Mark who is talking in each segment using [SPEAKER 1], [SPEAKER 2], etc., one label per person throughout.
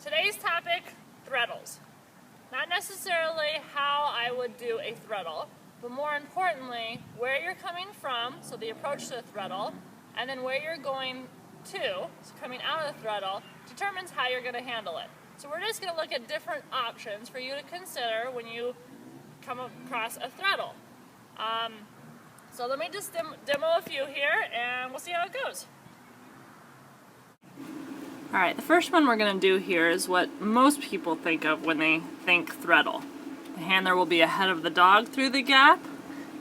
[SPEAKER 1] Today's topic, Threadles. Not necessarily how I would do a threadle, but more importantly, where you're coming from, so the approach to a threadle, and then where you're going to, so coming out of the threadle, determines how you're going to handle it. So we're just going to look at different options for you to consider when you come across a threadle. So let me just demo a few here, and we'll see how it goes. Alright, the first one we're going to do here is what most people think of when they think threadle. The handler will be ahead of the dog through the gap,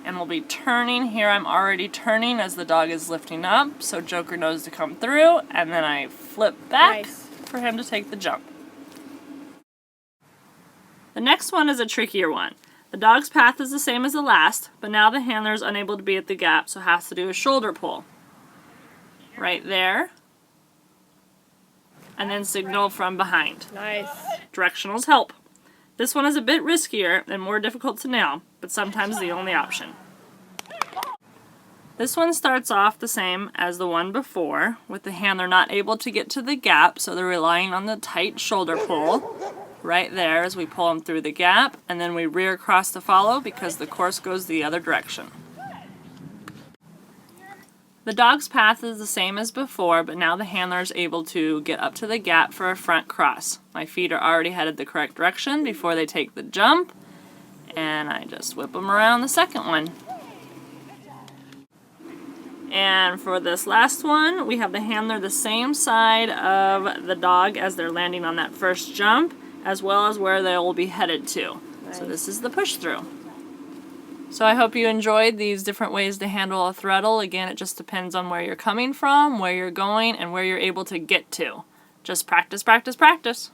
[SPEAKER 1] and we'll be turning. Here I'm already turning as the dog is lifting up, so Joker knows to come through, and then I flip back for him to take the jump. The next one is a trickier one. The dog's path is the same as the last, but now the handler is unable to be at the gap, so has to do a shoulder pull. Right there. And then signal from behind.
[SPEAKER 2] Nice.
[SPEAKER 1] Directionals help. This one is a bit riskier and more difficult to nail, but sometimes the only option. This one starts off the same as the one before, with the handler not able to get to the gap, so they're relying on the tight shoulder pull. Right there as we pull them through the gap, and then we rear across to follow because the course goes the other direction. The dog's path is the same as before, but now the handler is able to get up to the gap for a front cross. My feet are already headed the correct direction before they take the jump, and I just whip them around the second one. And for this last one, we have the handler the same side of the dog as they're landing on that first jump, as well as where they will be headed to. Nice. So this is the push through. So I hope you enjoyed these different ways to handle a threadle. Again, it just depends on where you're coming from, where you're going, and where you're able to get to. Just practice, practice, practice.